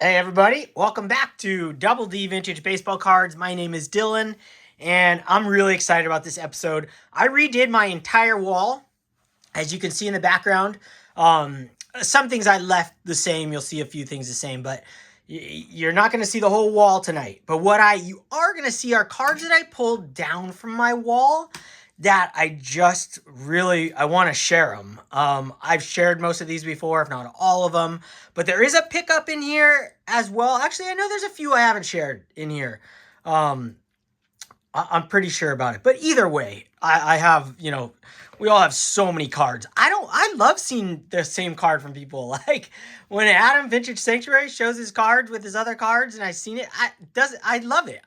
Hey everybody, welcome back to Double D Vintage Baseball Cards. My name is Dylan, and I'm really excited about this episode. I redid my entire wall, as you can see in the background. Some things I left the same. You'll see a few things the same, but you're not going to see the whole wall tonight. But you are going to see are cards that I pulled down from my wall that I want to share them. I've shared most of these before, if not all of them, but there is a pickup in here as well. Actually, I know there's a few I haven't shared in here. Um, I'm pretty sure about it, but either way, I have, we all have so many cards. I love seeing the same card from people. Like when Adam Vintage Sanctuary shows his cards with his other cards and I've seen it, I love it.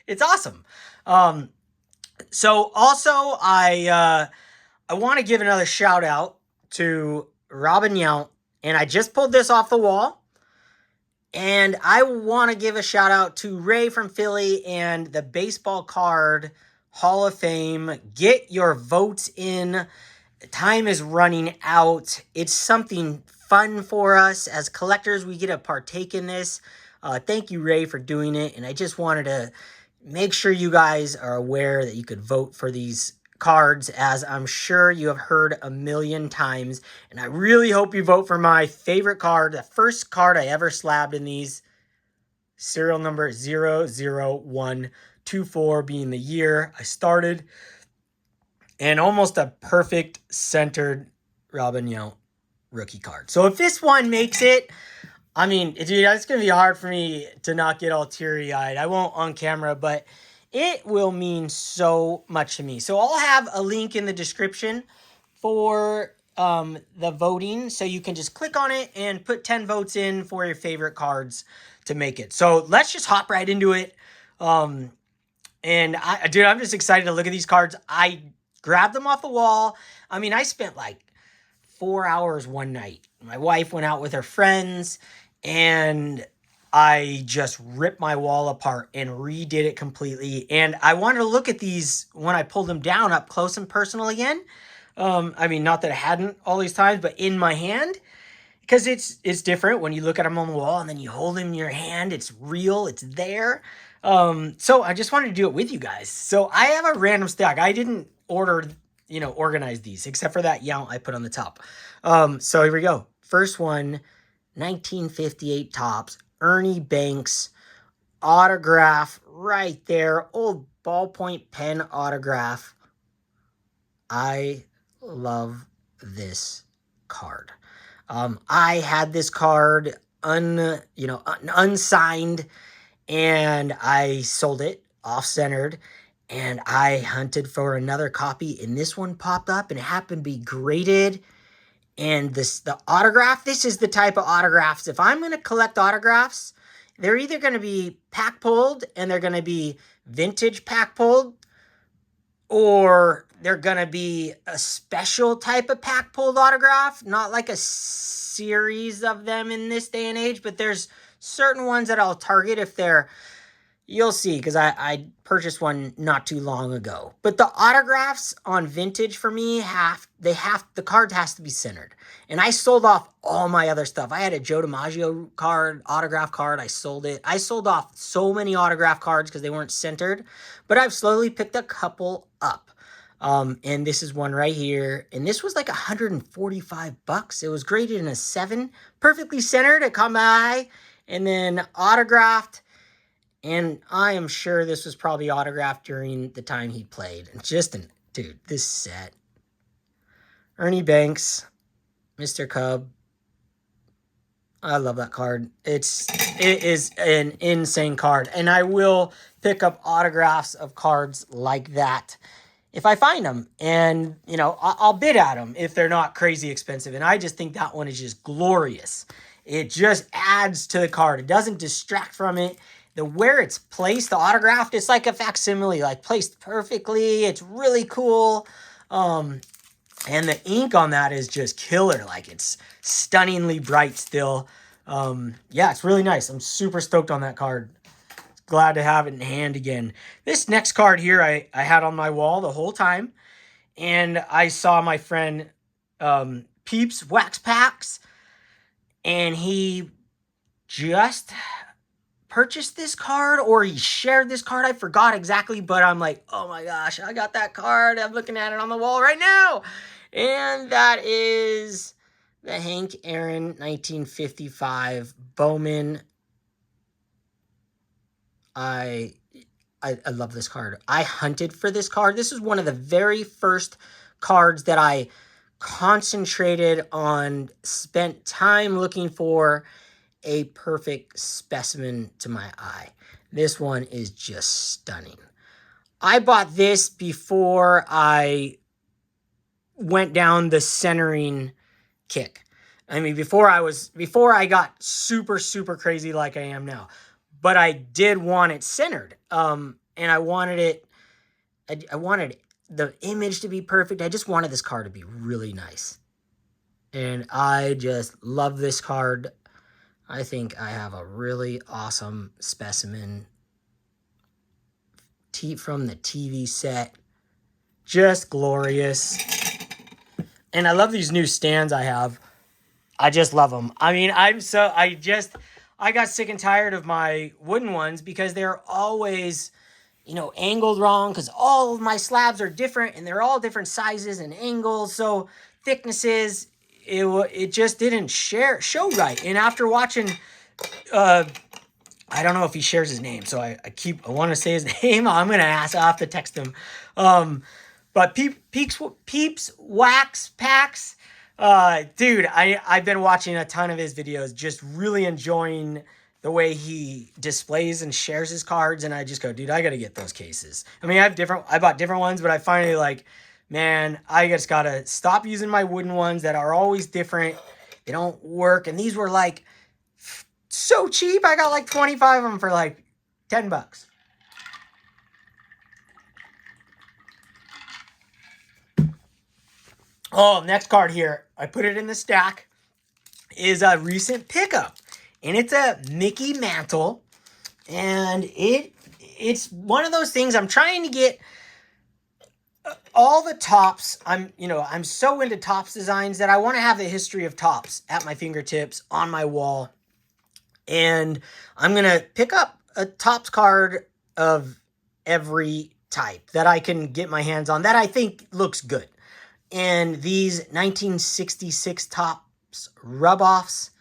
It's awesome. So also I want to give another shout out to Robin Yount, and I just pulled this off the wall. And I want to give a shout out to Ray from Philly and the Baseball Card Hall of Fame. Get your votes in. Time is running out. It's something fun for us as collectors. We get to partake in this. Thank you, Ray, for doing it. And I just wanted to make sure you guys are aware that you could vote for these cards, as I'm sure you have heard a million times. And I really hope you vote for my favorite card, the first card I ever slabbed in these. Serial number 00124 being the year I started. And almost a perfect centered Robin Yount rookie card. So if this one makes it, I mean, dude, it's going to be hard for me to not get all teary-eyed. I won't on camera, but it will mean so much to me. So I'll have a link in the description for the voting, so you can just click on it and put 10 votes in for your favorite cards to make it. So let's just hop right into it. I'm just excited to look at these cards. I grabbed them off the wall. I mean, I spent like 4 hours one night. My wife went out with her friends, and I just ripped my wall apart and redid it completely. And I wanted to look at these when I pulled them down up close and personal again. I mean, not that I hadn't all these times, but in my hand, because it's different when you look at them on the wall and then you hold them in your hand. It's real. It's there. So I just wanted to do it with you guys. So I have a random stack. I didn't organize these except for that Yount I put on the top. So here we go. First one, 1958 Topps, Ernie Banks autograph right there. Old ballpoint pen autograph. I love this card. I had this card unsigned, and I sold it off-centered, and I hunted for another copy, and this one popped up, and it happened to be graded. And the autograph, this is the type of autographs. If I'm going to collect autographs, they're either going to be pack pulled and they're going to be vintage pack pulled, or they're going to be a special type of pack pulled autograph. Not like a series of them in this day and age, but there's certain ones that I'll target if they're... You'll see, because I purchased one not too long ago. But the autographs on vintage for me the card has to be centered. And I sold off all my other stuff. I had a Joe DiMaggio autograph card. I sold it. I sold off so many autograph cards because they weren't centered. But I've slowly picked a couple up. And this is one right here. And this was like $145. It was graded in a 7. Perfectly centered. It caught my eye. And then autographed. And I am sure this was probably autographed during the time he played. And dude, this set. Ernie Banks, Mr. Cub. I love that card. It is an insane card. And I will pick up autographs of cards like that if I find them. And, I'll bid at them if they're not crazy expensive. And I just think that one is just glorious. It just adds to the card. It doesn't distract from it. Where it's placed, the autograph, it's like a facsimile, like placed perfectly. It's really cool. And the ink on that is just killer. Like, it's stunningly bright still. Yeah, it's really nice. I'm super stoked on that card. Glad to have it in hand again. This next card here I had on my wall the whole time. And I saw my friend Peeps Wax Packs. And he just purchased this card or he shared this card. I forgot exactly, but I'm like, oh my gosh, I got that card. I'm looking at it on the wall right now. And that is the Hank Aaron 1955 Bowman. I love this card. I hunted for this card. This is one of the very first cards that I concentrated on, spent time looking for a perfect specimen to my eye. This one is just stunning. I bought this before I went down the centering kick. I mean, before I got super, super crazy like I am now. But I did want it centered. And I wanted it, I wanted the image to be perfect. I just wanted this card to be really nice. And I just love this card. I think I have a really awesome specimen from the TV set. Just glorious. And I love these new stands I have. I just love them. I mean, I got sick and tired of my wooden ones because they're always, angled wrong, because all of my slabs are different and they're all different sizes and angles. So thicknesses, it just didn't show right. And after watching, I don't know if he shares his name, so I want to say his name. I'll have to text him. But Peeps Wax Packs, dude, I've been watching a ton of his videos, just really enjoying the way he displays and shares his cards, and I just go, dude, I got to get those cases. I mean, I bought different ones, but I finally man, I just got to stop using my wooden ones that are always different. They don't work, and these were so cheap. I got 25 of them for $10. Oh, next card here, I put it in the stack, is a recent pickup. And it's a Mickey Mantle. And it's one of those things I'm trying to get all the Topps. I'm so into Topps designs that I want to have the history of Topps at my fingertips on my wall. And I'm going to pick up a Topps card of every type that I can get my hands on that I think looks good. And these 1966 Topps rub-offs,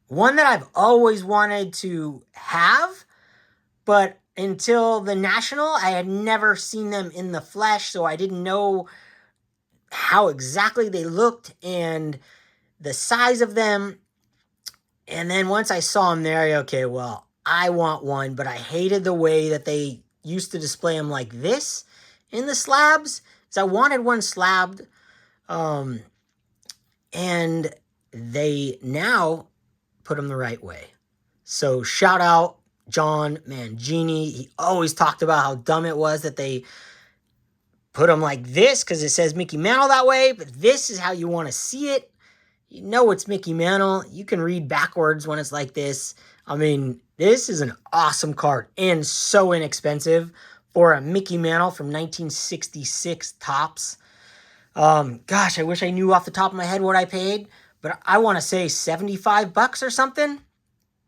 one that I've always wanted to have, but until the National, I had never seen them in the flesh, so I didn't know how exactly they looked and the size of them. And then once I saw them there, okay, well, I want one, but I hated the way that they used to display them like this in the slabs. So I wanted one slabbed, and they now put them the right way. So shout out John Mangini. He always talked about how dumb it was that they put them like this because it says Mickey Mantle that way, but this is how you want to see it. You know it's Mickey Mantle. You can read backwards when it's like this. I mean, this is an awesome card and so inexpensive for a Mickey Mantle from 1966 Topps. Gosh, I wish I knew off the top of my head what I paid, but I want to say $75 or something.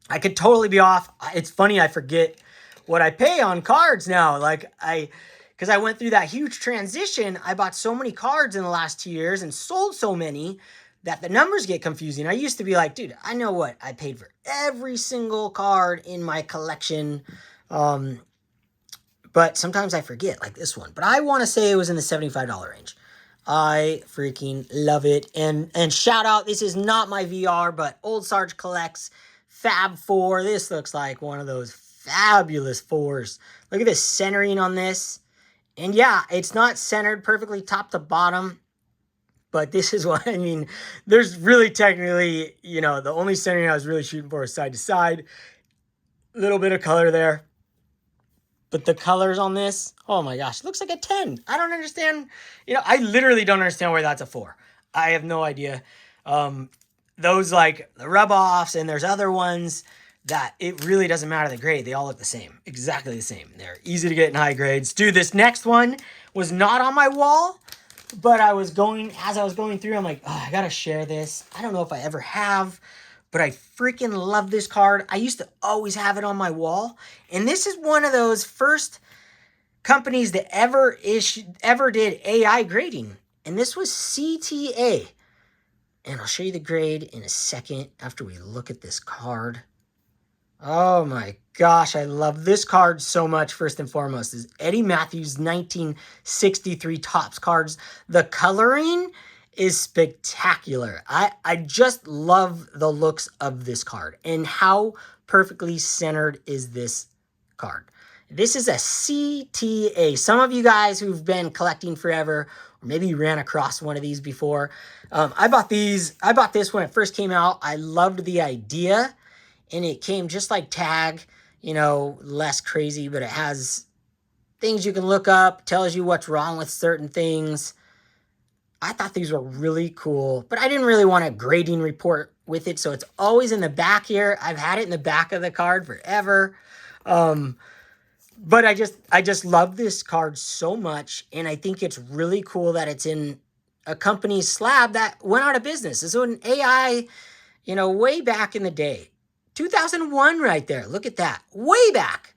I could totally be off. It's funny, I forget what I pay on cards now. Because I went through that huge transition. I bought so many cards in the last 2 years and sold so many that the numbers get confusing. I used to be like, dude, I know what I paid for every single card in my collection. But sometimes I forget, like this one. But I want to say it was in the $75 range. I freaking love it. And shout out, this is not my VR, but Old Sarge Collects Fab 4. This looks like one of those fabulous 4s. Look at this centering on this. And yeah, it's not centered perfectly top to bottom. But this is what, I mean, there's really technically, the only centering I was really shooting for is side to side. Little bit of color there. But the colors on this, oh my gosh, it looks like a 10. I don't understand. I literally don't understand why that's a 4. I have no idea. Those the rub-offs, and there's other ones that it really doesn't matter the grade. They all look the same, exactly the same. They're easy to get in high grades. Dude, this next one was not on my wall, but as I was going through, I'm like, oh, I gotta share this. I don't know if I ever have, but I freaking love this card. I used to always have it on my wall. And this is one of those first companies that ever did AI grading. And this was CTA. And I'll show you the grade in a second after we look at this card. Oh my gosh, I love this card so much. First and foremost is Eddie Matthews 1963 Topps cards. The coloring is spectacular. I just love the looks of this card and how perfectly centered is this card. This is a CTA. Some of you guys who've been collecting forever, or maybe you ran across one of these before. I bought this when it first came out. I loved the idea. And it came just like Tag, you know, less crazy, but it has things you can look up, tells you what's wrong with certain things. I thought these were really cool, but I didn't really want a grading report with it, so it's always in the back here. I've had it in the back of the card forever. But I just love this card so much, and I think it's really cool that it's in a company's slab that went out of business. This was an AI, you know, way back in the day. 2001 right there. Look at that. Way back.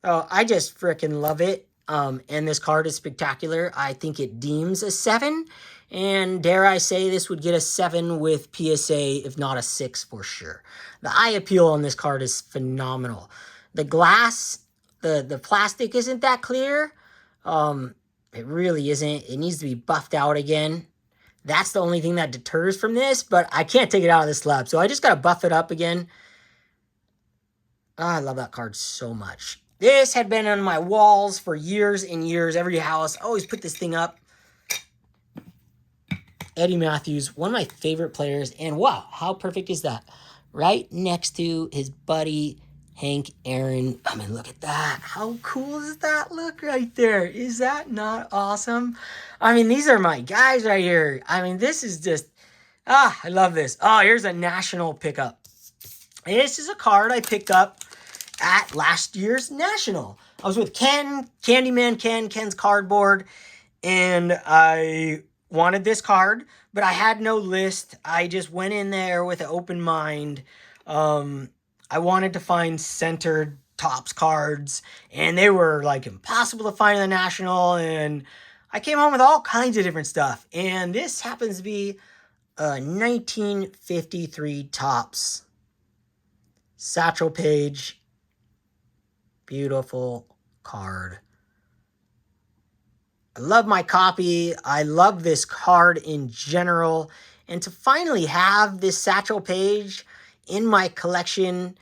Oh, I just freaking love it. And this card is spectacular. I think it deems a 7. And dare I say this would get a 7 with PSA, if not a 6 for sure. The eye appeal on this card is phenomenal. The glass, the plastic isn't that clear. It really isn't. It needs to be buffed out again. That's the only thing that deters from this, but I can't take it out of the slab, so I just got to buff it up again. Oh, I love that card so much. This had been on my walls for years and years. Every house, I always put this thing up. Eddie Matthews, one of my favorite players, and wow, how perfect is that? Right next to his buddy, Hank Aaron. I mean, look at that. How cool does that look right there? Is that not awesome? I mean, these are my guys right here. I mean, this is just, I love this. Oh, here's a national pickup. And this is a card I picked up at last year's National. I was with Ken, Candyman Ken, Ken's Cardboard, and I wanted this card, but I had no list. I just went in there with an open mind. I wanted to find centered Topps cards, and they were like impossible to find in the National, and I came home with all kinds of different stuff, and this happens to be a 1953 Topps Satchel Paige. Beautiful card. I love my copy. I love this card in general, and to finally have this Satchel Paige in my collection,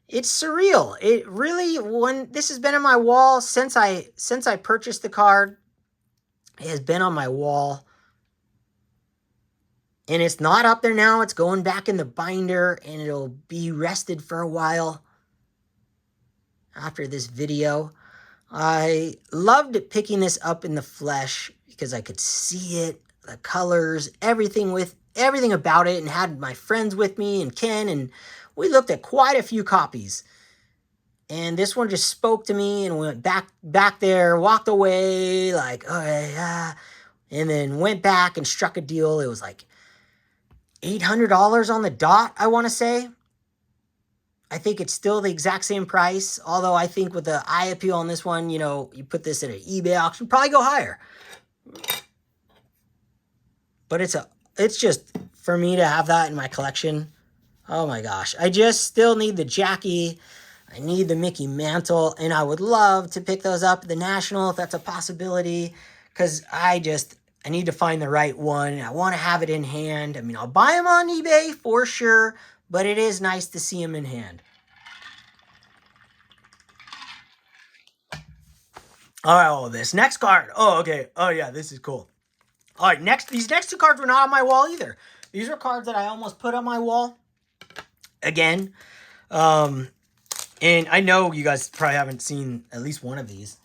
it's surreal. It really, this has been on my wall since I purchased the card. It has been on my wall. And it's not up there now. It's going back in the binder, and it'll be rested for a while after this video. I loved picking this up in the flesh because I could see it, the colors, everything about it, and had my friends with me and Ken, and we looked at quite a few copies. And this one just spoke to me, and we went back there, walked away, like, okay, and then went back and struck a deal. It was like $800 on the dot, I want to say. I think it's still the exact same price, although I think with the eye appeal on this one, you know, you put this at an eBay auction, probably go higher. But it's just, for me to have that in my collection, oh my gosh. I just still need the Jackie, I need the Mickey Mantle, and I would love to pick those up at the National if that's a possibility, because I need to find the right one. I want to have it in hand. I mean, I'll buy them on eBay for sure, but it is nice to see them in hand. All right, all of this. Next card. Oh, okay. Oh, yeah, this is cool. All right, these next two cards were not on my wall either. These are cards that I almost put on my wall again. And I know you guys probably haven't seen at least one of these.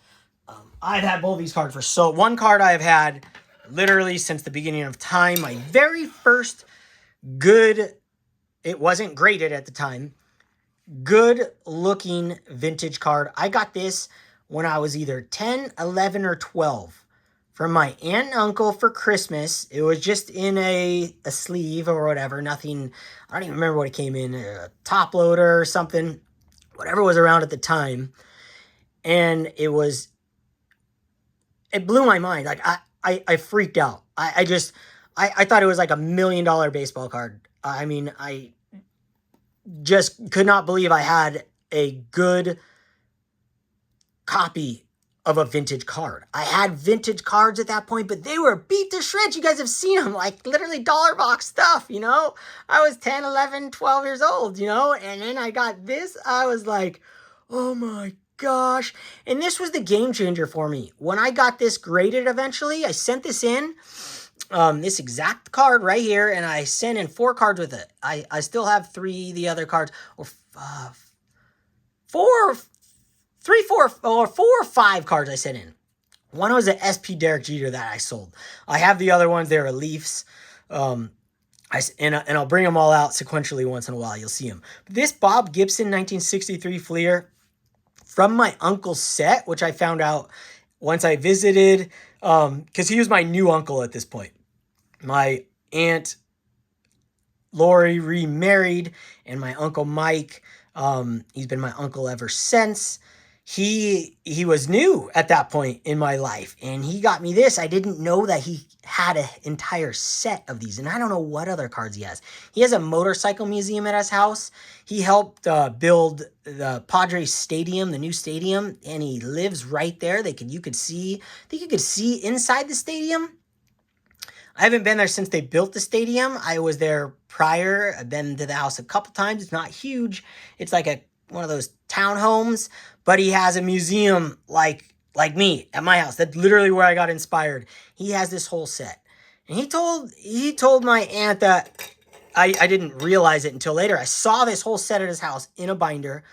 I've had both these cards for one card I've had literally since the beginning of time. My very first good, it wasn't graded at the time, good looking vintage card. I got this when I was either 10, 11, or 12. from my aunt and uncle for Christmas. It was just in a sleeve or whatever. Nothing, I don't even remember what it came in, a top loader or something, whatever was around at the time. And it blew my mind. Like, I freaked out. I thought it was like $1 million baseball card. I mean, I just could not believe I had a good copy of a vintage card. I had vintage cards at that point, but they were beat to shreds. You guys have seen them, like literally dollar box stuff, you know? I was 10, 11, 12 years old, you know? And then I got this. I was like, oh my gosh. And this was the game changer for me. When I got this graded eventually, I sent this in, this exact card right here, and I sent in 4 cards with it. I still have 3 the other cards, or 4 or 5 cards I sent in. One was an SP Derek Jeter that I sold. I have the other ones. They're Leafs. And I'll bring them all out sequentially once in a while. You'll see them. This Bob Gibson 1963 Fleer from my uncle's set, which I found out once I visited, because he was my new uncle at this point. My aunt Lori remarried, and my uncle Mike, he's been my uncle ever since. He was new at that point in my life, and he got me this. I didn't know that he had an entire set of these, and I don't know what other cards he has. He has a motorcycle museum at his house. He helped build the Padres Stadium, the new stadium, and he lives right there. I think you could see inside the stadium. I haven't been there since they built the stadium. I was there prior. I've been to the house a couple times. It's not huge. It's like one of those townhomes, but he has a museum like me at my house. That's literally where I got inspired. He has this whole set. And he told my aunt that I didn't realize it until later. I saw this whole set at his house in a binder.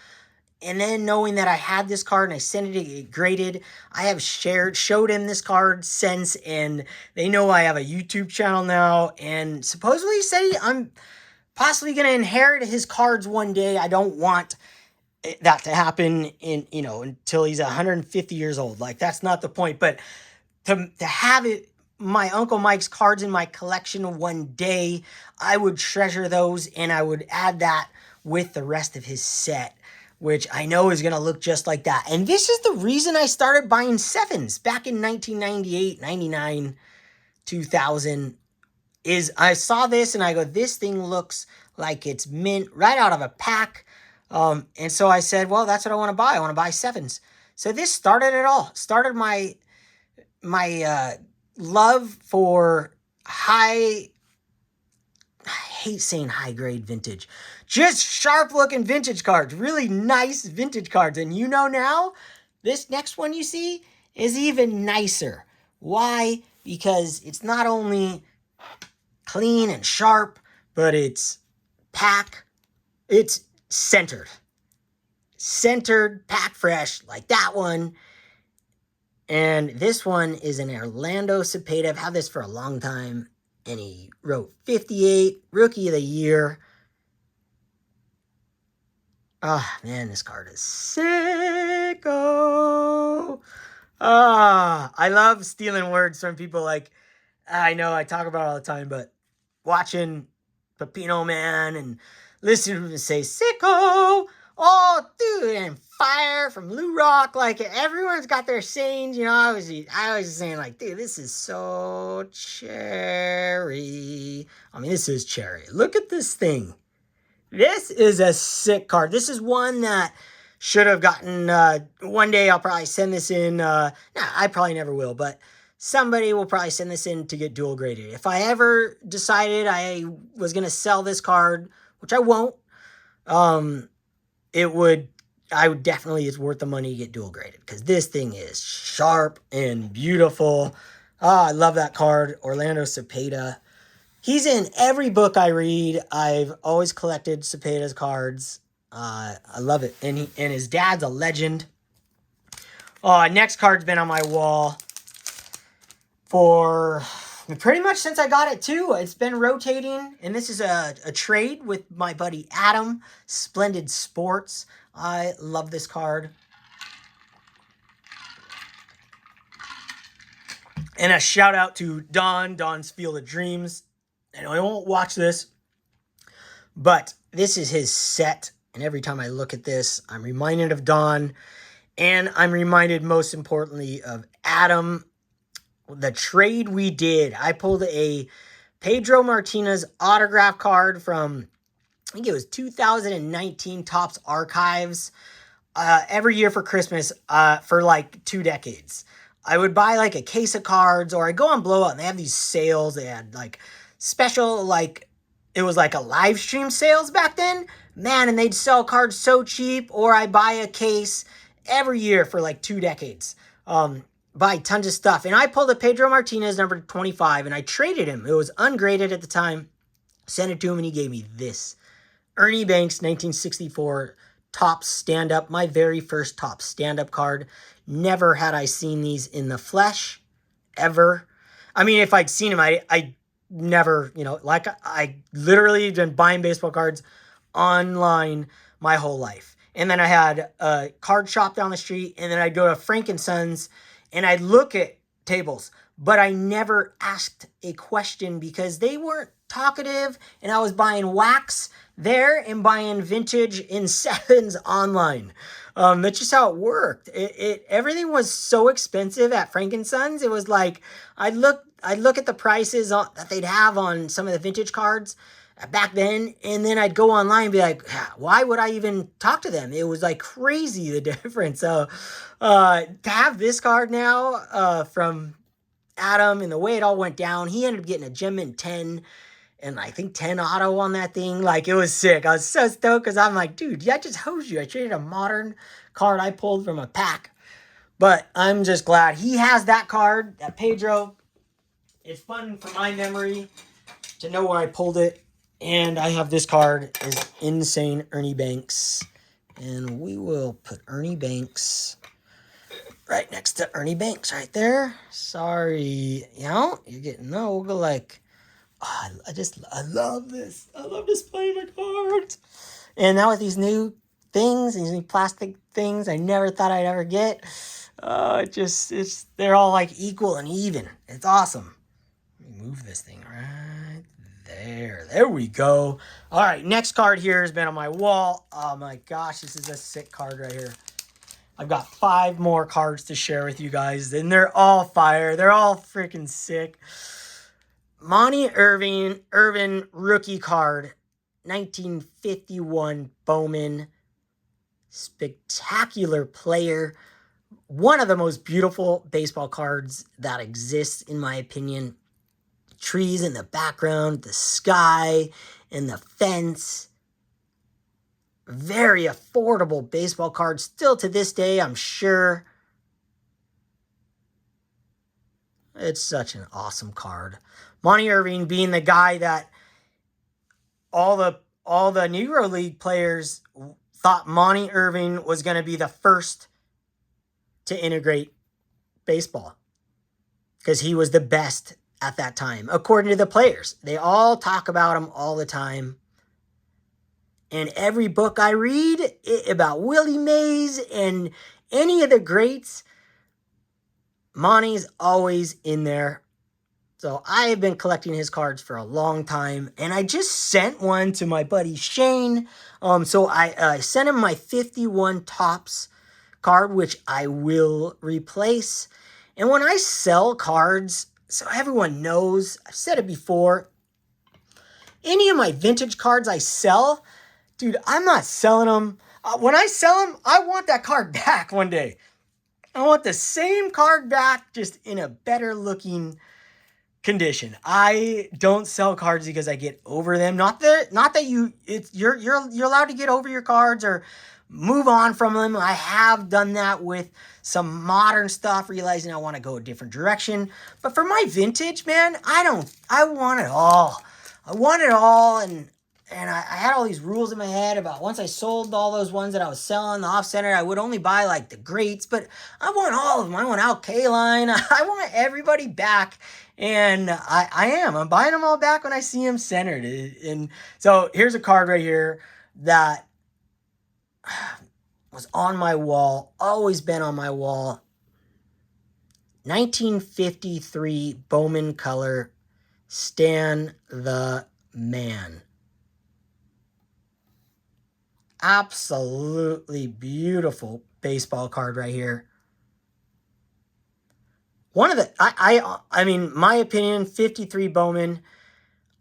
And then knowing that I had this card and I sent it to get graded, I have showed him this card since, and they know I have a YouTube channel now. And supposedly he said I'm possibly going to inherit his cards one day. I don't want that to happen until he's 150 years old. Like, that's not the point. But to have my Uncle Mike's cards in my collection one day, I would treasure those, and I would add that with the rest of his set, which I know is going to look just like that. And this is the reason I started buying 7s back in 1998, 99, 2000, is I saw this and I go, this thing looks like it's mint right out of a pack. And so I said, well, that's what I want to buy. I want to buy 7s. So this started it all. Started my love for I hate saying high grade vintage, just sharp looking vintage cards, really nice vintage cards. And you know now, this next one you see is even nicer. Why? Because it's not only clean and sharp, but it's pack. It's centered, pack fresh, like that one. And this one is an Orlando Cepeda. I've had this for a long time. And he wrote 58, Rookie of the Year. Ah, oh, man, this card is sicko. I love stealing words from people. Like, I know I talk about it all the time, but watching Pepino Man and listening to him say sicko, oh, dude, and Fire from Lou Rock. Like, everyone's got their sayings, you know. I was just saying, like, dude, this is so cherry. I mean, this is cherry. Look at this thing. This is a sick card. This is one that should have gotten, one day I'll probably send this in. I probably never will, but somebody will probably send this in to get dual graded. If I ever decided I was going to sell this card, which I won't, it's worth the money to get dual graded, because this thing is sharp and beautiful. I love that card. Orlando Cepeda. He's in every book I read. I've always collected Cepeda's cards. I love it. And his dad's a legend. Next card's been on my wall for pretty much since I got it too. It's been rotating, and this is a trade with my buddy Adam, Splendid Sports. I love this card. And a shout out to Don's Field of Dreams. And I won't watch this, but this is his set. And every time I look at this, I'm reminded of Don. And I'm reminded, most importantly, of Adam. The trade we did. I pulled a Pedro Martinez autograph card from, I think it was 2019 Topps Archives. Every year for Christmas for like 2 decades. I would buy like a case of cards, or I'd go on Blowout and they have these sales. They had like special, like it was like a live stream sales back then. Man, and they'd sell cards so cheap, or I buy a case every year for like 2 decades. Buy tons of stuff. And I pulled a Pedro Martinez number 25 and I traded him. It was ungraded at the time. Sent it to him and he gave me this. Ernie Banks, 1964 Topps stand-up. My very first Topps stand-up card. Never had I seen these in the flesh. Ever. I mean, if I'd seen them, I never, like I literally been buying baseball cards online my whole life. And then I had a card shop down the street, and then I'd go to Frank and Sons, and I'd look at tables, but I never asked a question because they weren't talkative, and I was buying wax there and buying vintage in sevens online. That's just how it worked. Everything was so expensive at Frank and Sons. It was like I'd look at the prices that they'd have on some of the vintage cards back then, and then I'd go online and be like, why would I even talk to them? It was like crazy, the difference. So to have this card now from Adam and the way it all went down, he ended up getting a Gem Mint 10 and I think 10 auto on that thing. Like, it was sick. I was so stoked because I'm like, dude, I just hosed you. I traded a modern card I pulled from a pack. But I'm just glad he has that card, that Pedro. It's fun for my memory to know where I pulled it. And I have this card, is insane Ernie Banks. And we will put Ernie Banks right next to Ernie Banks right there. Sorry, you're getting old. Like, I love this. I love displaying my cards. And now with these new things, these new plastic things I never thought I'd ever get, they're all like equal and even. It's awesome. Let me move this thing right there. There we go. All right, next card here has been on my wall. Oh my gosh, this is a sick card right here. I've got 5 more cards to share with you guys, and they're all fire. They're all freaking sick. Monty Irvin rookie card, 1951 Bowman. Spectacular player. One of the most beautiful baseball cards that exists, in my opinion. Trees in the background, the sky, and the fence. Very affordable baseball card. Still to this day, I'm sure. It's such an awesome card. Monty Irvin being the guy that all the Negro League players thought Monty Irvin was going to be the first to integrate baseball because he was the best at that time, according to the players. They all talk about him all the time. And every book I read about Willie Mays and any of the greats, Monty's always in there. So I have been collecting his cards for a long time, and I just sent one to my buddy Shane. So I sent him my 51 Topps card, which I will replace. And when I sell cards, so everyone knows, I've said it before, any of my vintage cards I sell, dude, I'm not selling them. When I sell them, I want that card back one day. I want the same card back, just in a better looking condition. I don't sell cards because I get over them. Not that you're allowed to get over your cards or move on from them. I have done that with some modern stuff, realizing I want to go a different direction. But for my vintage, man, I want it all. I want it all, and I had all these rules in my head about once I sold all those ones that I was selling, the off-center, I would only buy like the greats, but I want all of them. I want Al Kaline. I want everybody back, and I'm buying them all back when I see them centered. And so here's a card right here that was on my wall, always been on my wall. 1953 Bowman color, Stan the Man. Absolutely beautiful baseball card right here. One of the, I mean, my opinion, 53 Bowman,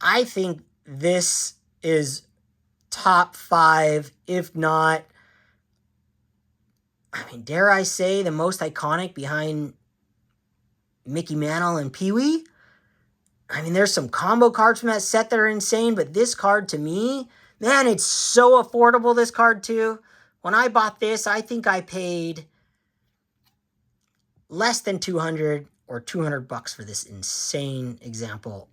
I think this is top 5, if not, I mean, dare I say, the most iconic behind Mickey Mantle and Pee Wee. I mean, there's some combo cards from that set that are insane, but this card to me, man, it's so affordable, this card too. When I bought this, I think I paid less than 200 or 200 bucks for this insane example.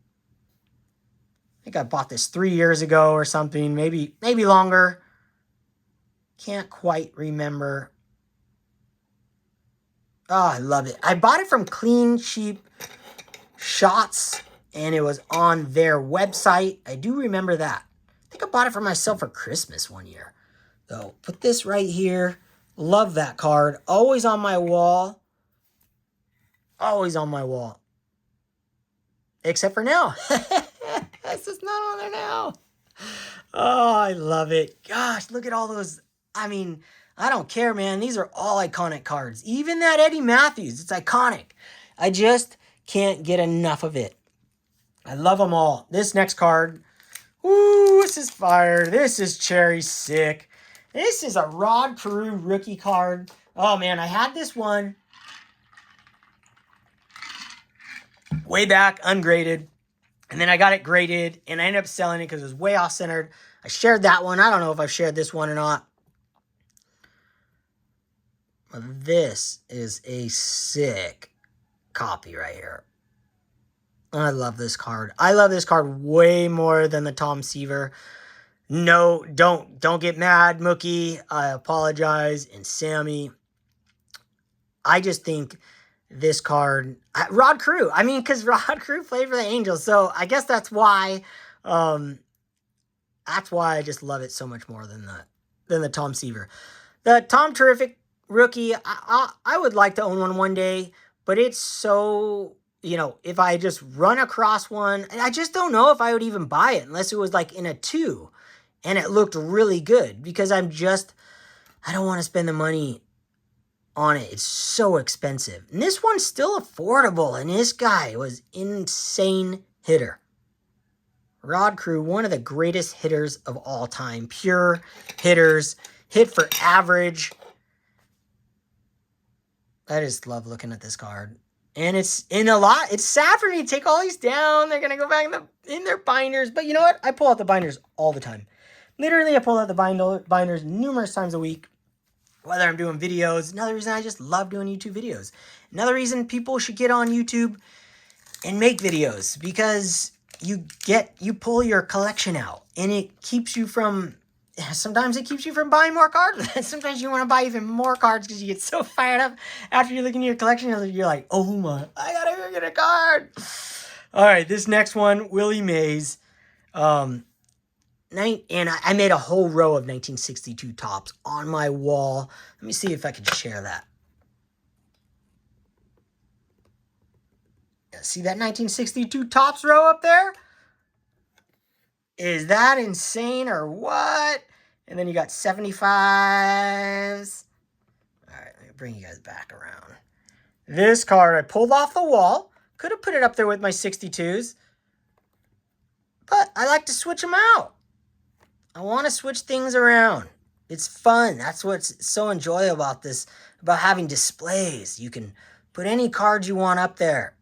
I think I bought this 3 years ago or something, maybe longer. Can't quite remember. Oh, I love it. I bought it from Clean Cheap Shots, and it was on their website. I do remember that. I think I bought it for myself for Christmas one year. So, put this right here. Love that card. Always on my wall. Always on my wall. Except for now. It's just not on there now. Oh, I love it. Gosh, look at all those. I mean, I don't care, man. These are all iconic cards. Even that Eddie Matthews, it's iconic. I just can't get enough of it. I love them all. This next card, ooh, this is fire. This is cherry sick. This is a Rod Carew rookie card. Oh, man, I had this one way back, ungraded. And then I got it graded, and I ended up selling it because it was way off-centered. I shared that one. I don't know if I've shared this one or not. This is a sick copy right here. I love this card. I love this card way more than the Tom Seaver. No, don't get mad, Mookie. I apologize. And Sammy. I just think this card, Rod Carew. I mean, because Rod Carew played for the Angels, so I guess that's why. That's why I just love it so much more than the Tom Seaver. The Tom Terrific rookie, I would like to own one day, but it's so, you know, if I just run across one, I just don't know if I would even buy it unless it was like in a 2 and it looked really good, because I don't want to spend the money on it. It's so expensive. And this one's still affordable, and this guy was insane hitter. Rod Carew, one of the greatest hitters of all time. Pure hitters, hit for average. I just love looking at this card. And it's sad for me to take all these down. They're going to go back in their binders. But you know what? I pull out the binders all the time. Literally, I pull out the binders numerous times a week. Whether I'm doing videos. Another reason I just love doing YouTube videos. Another reason people should get on YouTube and make videos. Because you pull your collection out. And it keeps you from... Sometimes it keeps you from buying more cards. Sometimes you want to buy even more cards because you get so fired up after you look into your collection. You're like, oh my, I gotta go get a card. All right, this next one, Willie Mays. And I made a whole row of 1962 Topps on my wall. Let me see if I can share that. See that 1962 Topps row up there? Is that insane or what? And then you got 75s. All right, let me bring you guys back around. This card I pulled off the wall. Could have put it up there with my 62s. But I like to switch them out. I want to switch things around. It's fun. That's what's so enjoyable about this, about having displays. You can put any cards you want up there.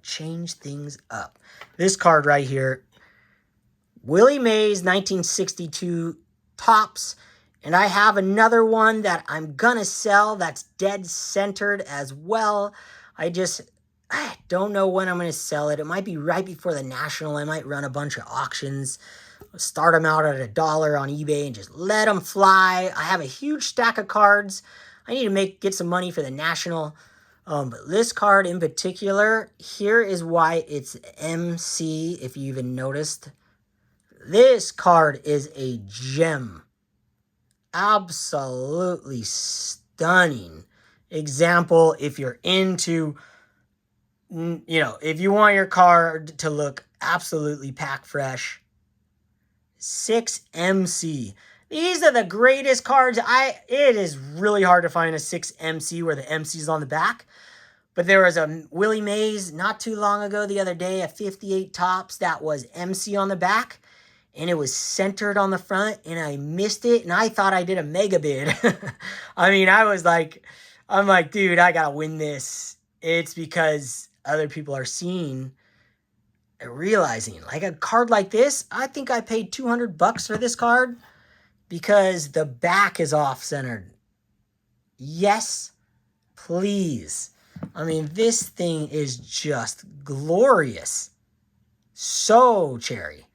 Change things up. This card right here, Willie Mays 1962 Topps, and I have another one that I'm gonna sell that's dead centered as well. I don't know when I'm gonna sell it. It might be right before the National. I might run a bunch of auctions, start them out at $1 on eBay and just let them fly. I have a huge stack of cards. I need to get some money for the National. But this card in particular, here is why it's MC, if you even noticed. This card is a gem. Absolutely stunning. example, if you're into, if you want your card to look absolutely pack fresh, 6MC. These are the greatest cards. It is really hard to find a 6MC where the MC's on the back. But there was a Willie Mays not too long ago, the other day, a 58 Topps that was MC on the back. And it was centered on the front, and I missed it, and I thought I did a mega bid. I mean, I'm like, dude, I gotta win this. It's because other people are seeing and realizing, like a card like this, I think I paid $200 for this card because the back is off-centered. Yes, please. I mean, this thing is just glorious. So cherry.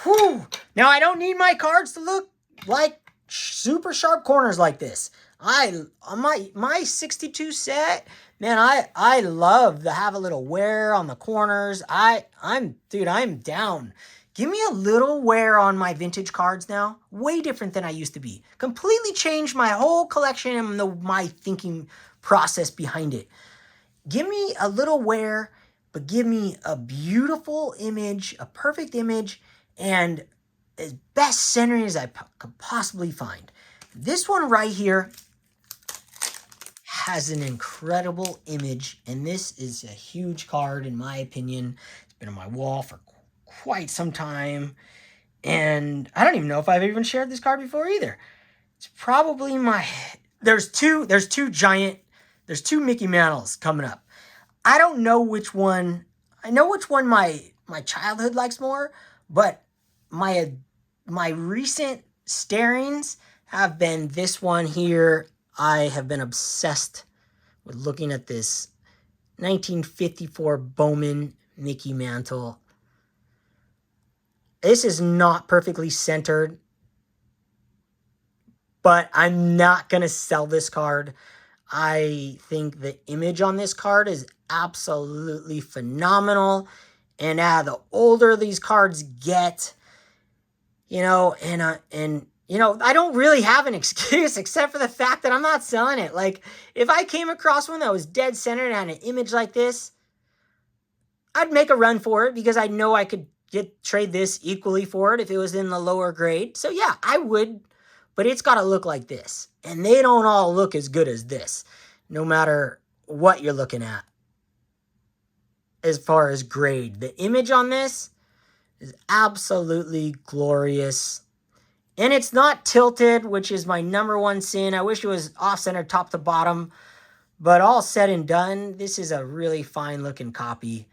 Whew. Now, I don't need my cards to look like super sharp corners like this. My 62 set, man, I love to have a little wear on the corners. I'm down. Give me a little wear on my vintage cards now. Way different than I used to be. Completely changed my whole collection and my thinking process behind it. Give me a little wear, but give me a beautiful image, a perfect image, and as best centering as I could possibly find. This one right here has an incredible image, and this is a huge card in my opinion. It's been on my wall for quite some time, and I don't even know if I've even shared this card before either. It's probably there's two Mickey Mantles coming up. I don't know which one. I know which one my childhood likes more, but my recent starings have been this one here. I have been obsessed with looking at this 1954 Bowman Mickey Mantle. This is not perfectly centered, but I'm not going to sell this card. I think the image on this card is absolutely phenomenal. And the older these cards get, I don't really have an excuse except for the fact that I'm not selling it. Like, if I came across one that was dead centered and had an image like this, I'd make a run for it because I know I could trade this equally for it if it was in the lower grade. So yeah, I would, but it's got to look like this. And they don't all look as good as this, no matter what you're looking at as far as grade. The image on this is absolutely glorious. And it's not tilted, which is my number one sin. I wish it was off-center top to bottom. But all said and done, this is a really fine-looking copy.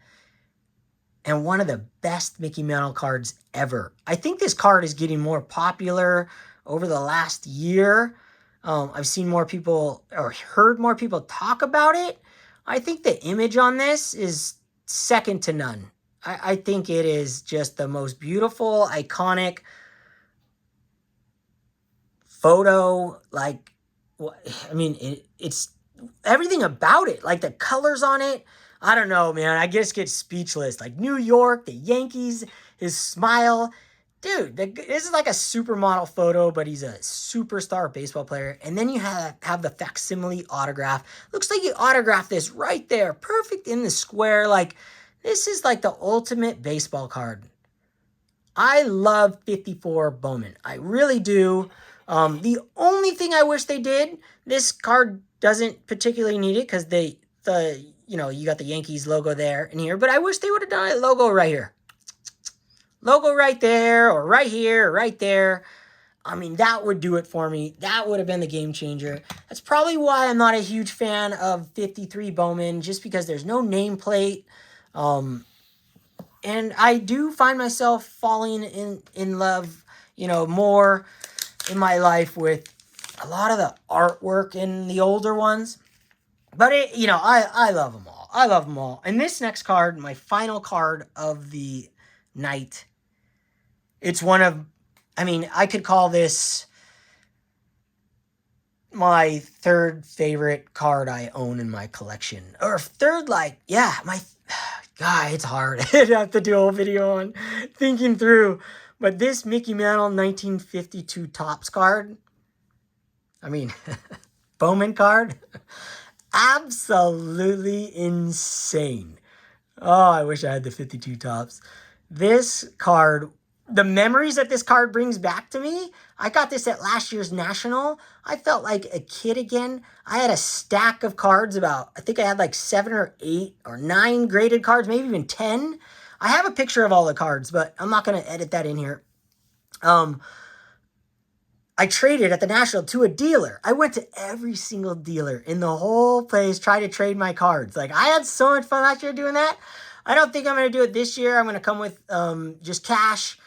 And one of the best Mickey Mantle cards ever. I think this card is getting more popular over the last year. I've seen more people, or heard more people talk about it. I think the image on this is second to none. I think it is just the most beautiful, iconic photo. Like, I mean, it's everything about it. Like the colors on it. I don't know, man. I just get speechless. Like New York, the Yankees, his smile. Dude, this is like a supermodel photo, but he's a superstar baseball player. And then you have the facsimile autograph. Looks like you autographed this right there. Perfect in the square. Like, this is like the ultimate baseball card. I love 54 Bowman. I really do. The only thing I wish they did, this card doesn't particularly need it because you got the Yankees logo there and here, but I wish they would have done a logo right here. Logo right there, or right here, or right there. I mean, that would do it for me. That would have been the game changer. That's probably why I'm not a huge fan of 53 Bowman, just because there's no nameplate. And I do find myself falling in love, more in my life with a lot of the artwork in the older ones. But, I love them all. I love them all. And this next card, my final card of the night, it's I could call this my third favorite card I own in my collection. Or third, God, it's hard. I'd have to do a whole video on thinking through. But this Mickey Mantle 1952 Topps card, I mean, Bowman card. Absolutely insane. Oh, I wish I had the 52 Topps. This card, the memories that this card brings back to me, I got this at last year's National. I felt like a kid again. I had a stack of cards I think I had like 7 or 8 or 9 graded cards, maybe even 10. I have a picture of all the cards, but I'm not going to edit that in here. I traded at the National to a dealer. I went to every single dealer in the whole place, tried to trade my cards. Like, I had so much fun last year doing that. I don't think I'm going to do it this year. I'm going to come with just cash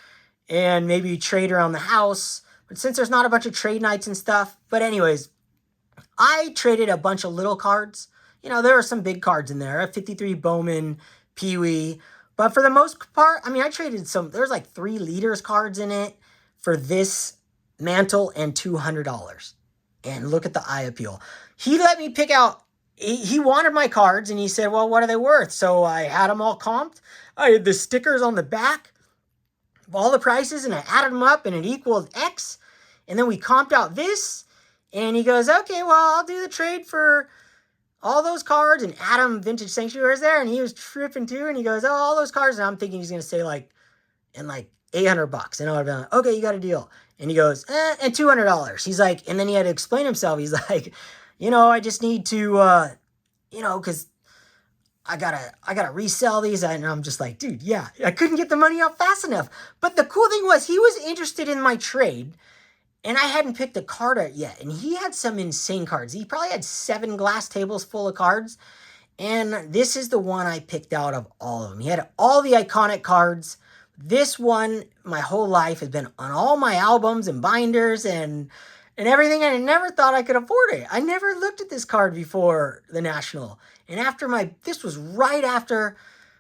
and maybe trade around the house. But since there's not a bunch of trade nights and stuff. But anyways, I traded a bunch of little cards. You know, there were some big cards in there. A 53 Bowman, Pee Wee. But for the most part, I mean, I traded there's like 3 leaders cards in it for this Mantle and $200. And look at the eye appeal. He let me pick out, he wanted my cards and he said, well, what are they worth? So I had them all comped. I had the stickers on the back of all the prices and I added them up and it equaled X. And then we comped out this and he goes, okay, well, I'll do the trade for all those cards. And Adam Vintage Sanctuary was there and he was tripping too. And he goes, oh, all those cards. And I'm thinking he's going to say like $800. And I would have been like, okay, you got a deal. And he goes, and $200. He's like, and then he had to explain himself. He's like, you know, I just need to, you know, because I gotta resell these. And I'm just like, dude, yeah, I couldn't get the money out fast enough. But the cool thing was he was interested in my trade and I hadn't picked a card out yet. And he had some insane cards. He probably had 7 glass tables full of cards. And this is the one I picked out of all of them. He had all the iconic cards. This one, my whole life, has been on all my albums and binders and everything. And I never thought I could afford it. I never looked at this card before the National. And this was right after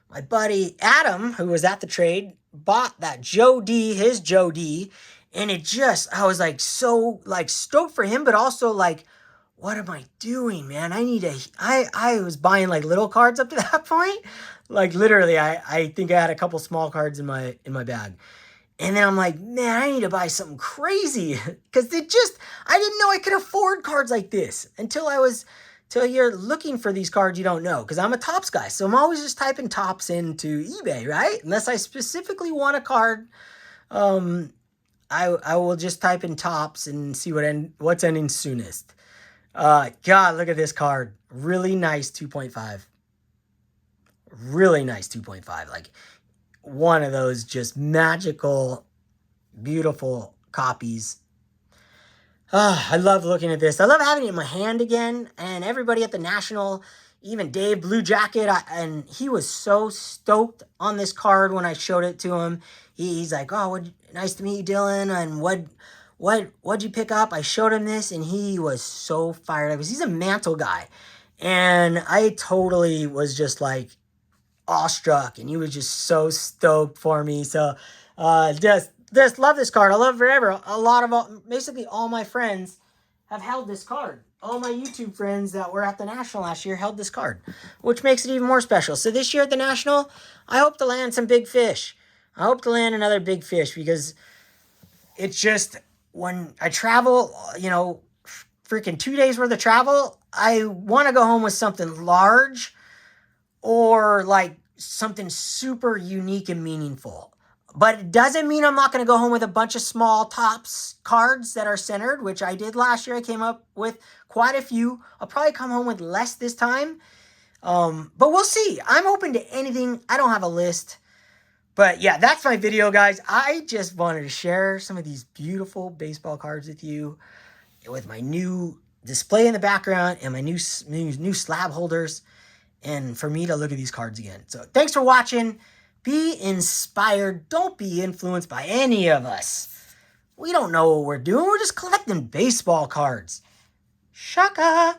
my buddy Adam, who was at the trade, bought that his Joe D. And I was like so like stoked for him, but also like, what am I doing, man? I was buying like little cards up to that point. Like literally, I think I had a couple small cards in my bag. And then I'm like, man, I need to buy something crazy. Because I didn't know I could afford cards like this until you're looking for these cards you don't know. Because I'm a Topps guy. So I'm always just typing Topps into eBay, right? Unless I specifically want a card, I will just type in Topps and see what's ending soonest. God, look at this card. Really nice 2.5. Really nice 2.5. Like one of those just magical, beautiful copies. I love looking at this. I love having it in my hand again. And everybody at the National, even Dave Blue Jacket, and he was so stoked on this card when I showed it to him. He's like, oh, nice to meet you, Dylan. And what'd you pick up? I showed him this and he was so fired up because he's a Mantle guy. And I totally was just like awestruck and he was just so stoked for me. So just love this card. I love it forever. Basically all my friends have held this card. All my YouTube friends that were at the National last year held this card, which makes it even more special. So this year at the National, I hope to land some big fish. I hope to land another big fish because it's just when I travel, you know, freaking 2 days worth of travel, I want to go home with something large or like something super unique and meaningful. But it doesn't mean I'm not going to go home with a bunch of small Topps cards that are centered, which I did last year. I came up with quite a few. I'll probably come home with less this time. But we'll see. I'm open to anything. I don't have a list. But yeah, that's my video, guys. I just wanted to share some of these beautiful baseball cards with you with my new display in the background and my new slab holders. And for me to look at these cards again. So thanks for watching. Be inspired. Don't be influenced by any of us. We don't know what we're doing. We're just collecting baseball cards. Shaka.